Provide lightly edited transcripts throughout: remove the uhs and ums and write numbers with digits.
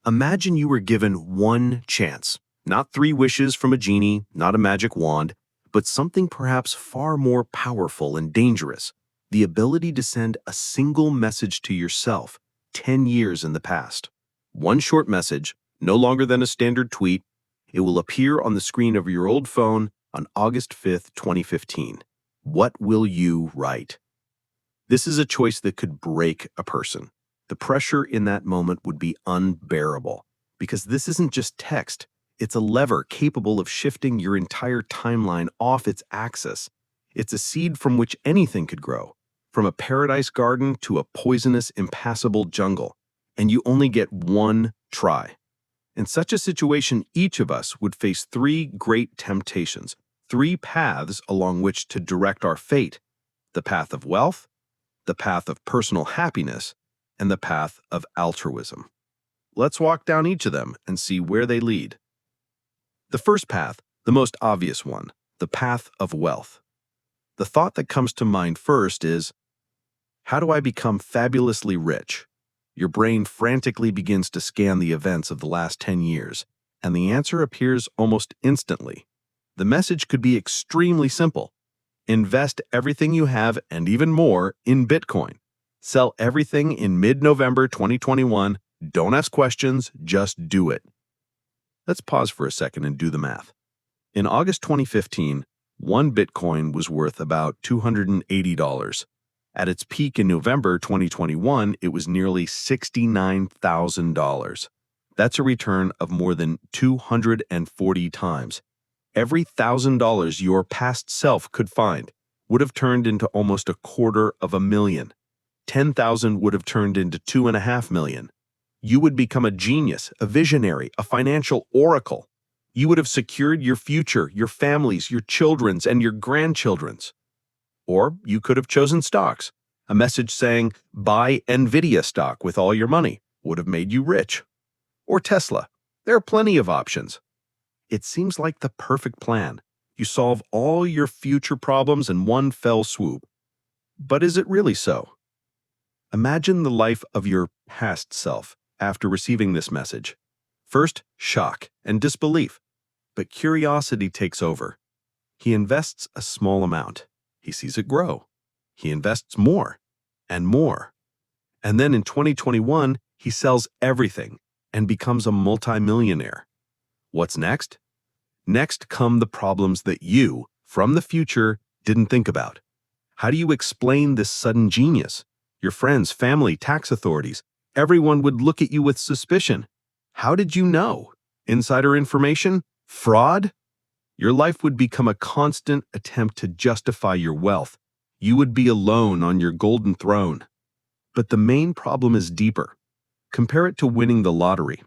Imagine you were given one chance, not three wishes from a genie, not a magic wand, but something perhaps far more powerful and dangerous, the ability to send a single message to yourself 10 years in the past. One short message, no longer than a standard tweet. It will appear on the screen of your old phone on August 5th, 2015. What will you write? This is a choice that could break a person. The pressure in that moment would be unbearable because this isn't just text. It's a lever capable of shifting your entire timeline off its axis. It's a seed from which anything could grow, from a paradise garden to a poisonous, impassable jungle. And you only get one try. In such a situation, each of us would face three great temptations, three paths along which to direct our fate: the path of wealth, the path of personal happiness, and the path of altruism. Let's walk down each of them and see where they lead. The first path, the most obvious one, the path of wealth. The thought that comes to mind first is, how do I become fabulously rich? Your brain frantically begins to scan the events of the last 10 years, and the answer appears almost instantly. The message could be extremely simple. Invest everything you have and even more in Bitcoin. Sell everything in mid-November 2021. Don't ask questions, just do it. Let's pause for a second and do the math. In August 2015, one Bitcoin was worth about $280. At its peak in November 2021, it was nearly $69,000. That's a return of more than 240 times. Every $1,000 your past self could find would have turned into almost $250,000. 10,000 would have turned into 2.5 million. You would become a genius, a visionary, a financial oracle. You would have secured your future, your family's, your children's, and your grandchildren's. Or you could have chosen stocks. A message saying, buy NVIDIA stock with all your money, would have made you rich. Or Tesla. There are plenty of options. It seems like the perfect plan. You solve all your future problems in one fell swoop. But is it really so? Imagine the life of your past self after receiving this message. First, shock and disbelief. But curiosity takes over. He invests a small amount. He sees it grow. He invests more and more. And then in 2021, he sells everything and becomes a multimillionaire. What's next? Next come the problems that you, from the future, didn't think about. How do you explain this sudden genius? Your friends, family, tax authorities, everyone would look at you with suspicion. How did you know? Insider information? Fraud? Your life would become a constant attempt to justify your wealth. You would be alone on your golden throne. But the main problem is deeper. Compare it to winning the lottery.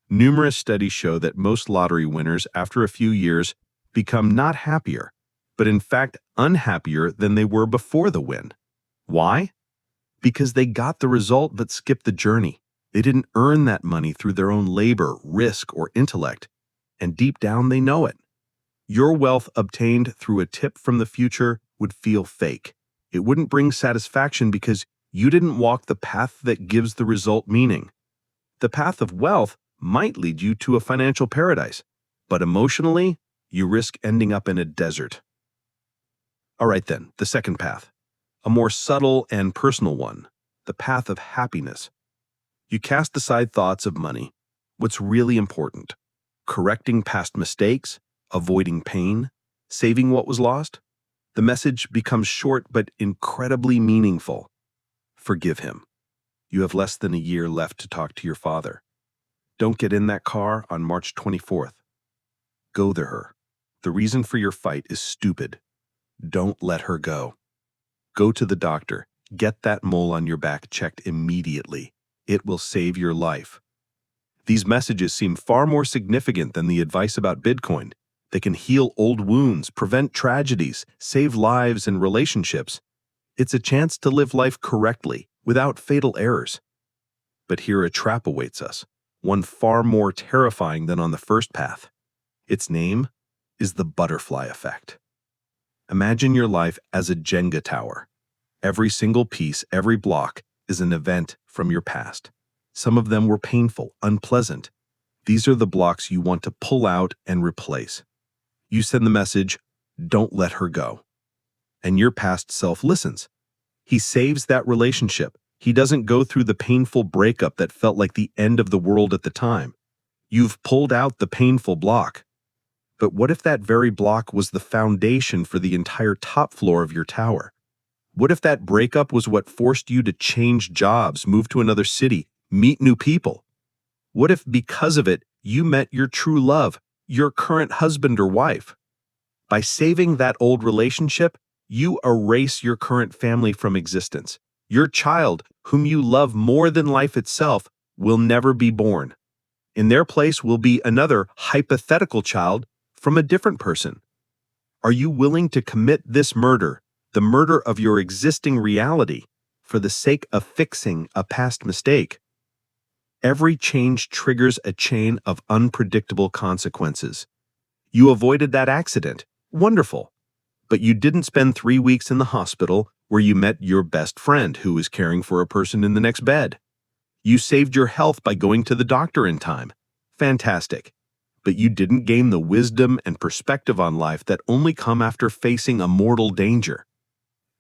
Numerous studies show that most lottery winners, after a few years, become not happier, but in fact unhappier than they were before the win. Why? Because they got the result but skipped the journey. They didn't earn that money through their own labor, risk, or intellect, and deep down they know it. Your wealth obtained through a tip from the future would feel fake. It wouldn't bring satisfaction because you didn't walk the path that gives the result meaning. The path of wealth might lead you to a financial paradise, but emotionally, you risk ending up in a desert. All right then, the second path, a more subtle and personal one, the path of happiness. You cast aside thoughts of money. What's really important? Correcting past mistakes, avoiding pain, saving what was lost? The message becomes short but incredibly meaningful. Forgive him. You have less than a year left to talk to your father. Don't get in that car on March 24th. Go to her. The reason for your fight is stupid. Don't let her go. Go to the doctor. Get that mole on your back checked immediately. It will save your life. These messages seem far more significant than the advice about Bitcoin. They can heal old wounds, prevent tragedies, save lives and relationships. It's a chance to live life correctly, without fatal errors. But here a trap awaits us, one far more terrifying than on the first path. Its name is the butterfly effect. Imagine your life as a Jenga tower. Every single piece, every block, is an event from your past. Some of them were painful, unpleasant. These are the blocks you want to pull out and replace. You send the message, "Don't let her go." And your past self listens. He saves that relationship. He doesn't go through the painful breakup that felt like the end of the world at the time. You've pulled out the painful block. But what if that very block was the foundation for the entire top floor of your tower? What if that breakup was what forced you to change jobs, move to another city, meet new people? What if because of it, you met your true love, your current husband or wife? By saving that old relationship, you erase your current family from existence. Your child, whom you love more than life itself, will never be born. In their place will be another hypothetical child from a different person. Are you willing to commit this murder, the murder of your existing reality, for the sake of fixing a past mistake? Every change triggers a chain of unpredictable consequences. You avoided that accident. Wonderful. But you didn't spend 3 weeks in the hospital where you met your best friend who was caring for a person in the next bed. You saved your health by going to the doctor in time. Fantastic. But you didn't gain the wisdom and perspective on life that only come after facing a mortal danger.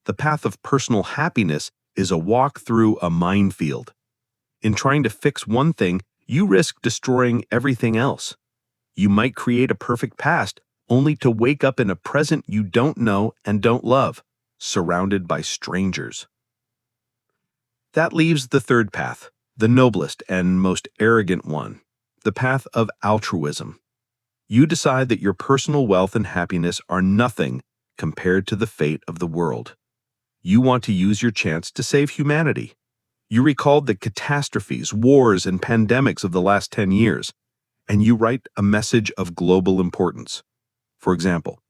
The path of personal happiness is a walk through a minefield. In trying to fix one thing, you risk destroying everything else. You might create a perfect past, only to wake up in a present you don't know and don't love, surrounded by strangers. That leaves the third path, the noblest and most arrogant one, the path of altruism. You decide that your personal wealth and happiness are nothing compared to the fate of the world. You want to use your chance to save humanity. You recall the catastrophes, wars, and pandemics of the last 10 years, and you write a message of global importance. For example,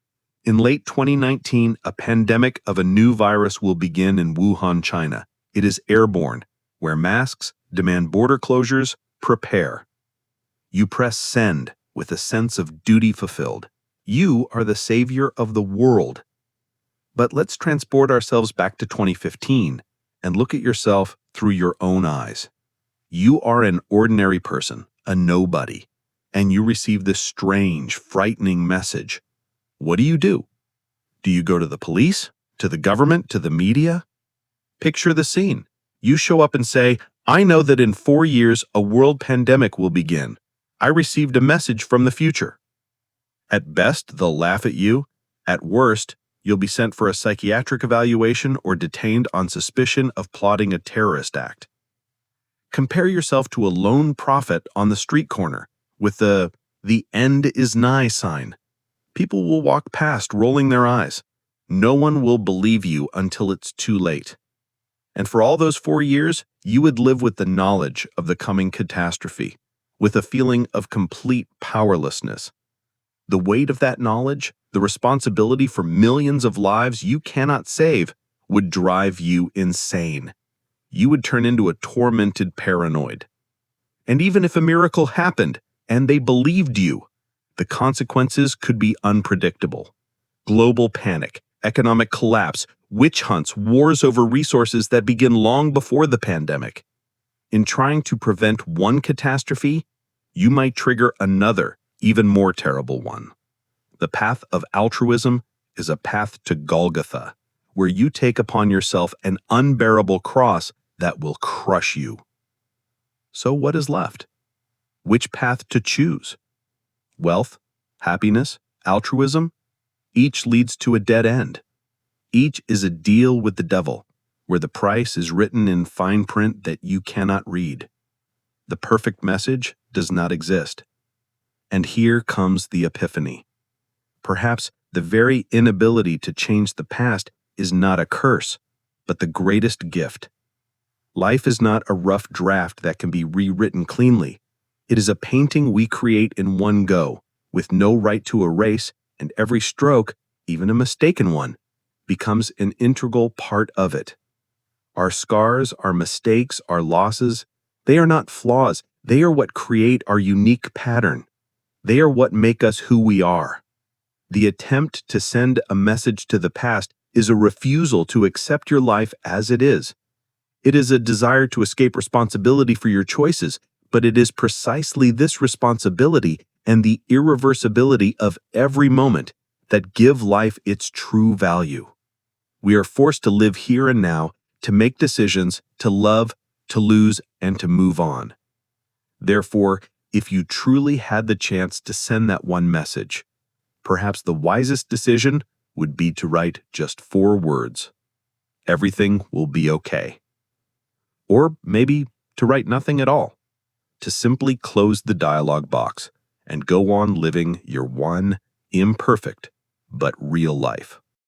in late 2019, a pandemic of a new virus will begin in Wuhan, China. It is airborne. Wear masks, demand border closures, prepare. You press send with a sense of duty fulfilled. You are the savior of the world. But let's transport ourselves back to 2015 and look at yourself through your own eyes. You are an ordinary person, a nobody, and you receive this strange, frightening message. What do? Do you go to the police, to the government, to the media? Picture the scene. You show up and say, "I know that in 4 years a world pandemic will begin. I received a message from the future." At best, they'll laugh at you. At worst, you'll be sent for a psychiatric evaluation or detained on suspicion of plotting a terrorist act. Compare yourself to a lone prophet on the street corner with the end is nigh sign. People will walk past rolling their eyes. No one will believe you until it's too late. And for all those 4 years, you would live with the knowledge of the coming catastrophe, with a feeling of complete powerlessness. The weight of that knowledge, the responsibility for millions of lives you cannot save, would drive you insane. You would turn into a tormented paranoid. And even if a miracle happened, and they believed you, the consequences could be unpredictable. Global panic, economic collapse, witch hunts, wars over resources that begin long before the pandemic. In trying to prevent one catastrophe, you might trigger another, even more terrible one. The path of altruism is a path to Golgotha, where you take upon yourself an unbearable cross that will crush you. So what is left? Which path to choose? Wealth, happiness, altruism? Each leads to a dead end. Each is a deal with the devil, where the price is written in fine print that you cannot read. The perfect message does not exist. And here comes the epiphany. Perhaps the very inability to change the past is not a curse, but the greatest gift. Life is not a rough draft that can be rewritten cleanly. It is a painting we create in one go, with no right to erase, and every stroke, even a mistaken one, becomes an integral part of it. Our scars, our mistakes, our losses, they are not flaws. They are what create our unique pattern. They are what make us who we are. The attempt to send a message to the past is a refusal to accept your life as it is. It is a desire to escape responsibility for your choices, but it is precisely this responsibility and the irreversibility of every moment that give life its true value. We are forced to live here and now, to make decisions, to love, to lose, and to move on. Therefore, if you truly had the chance to send that one message, perhaps the wisest decision would be to write just 4 words. Everything will be okay. Or maybe to write nothing at all, to simply close the dialog box and go on living your one imperfect but real life.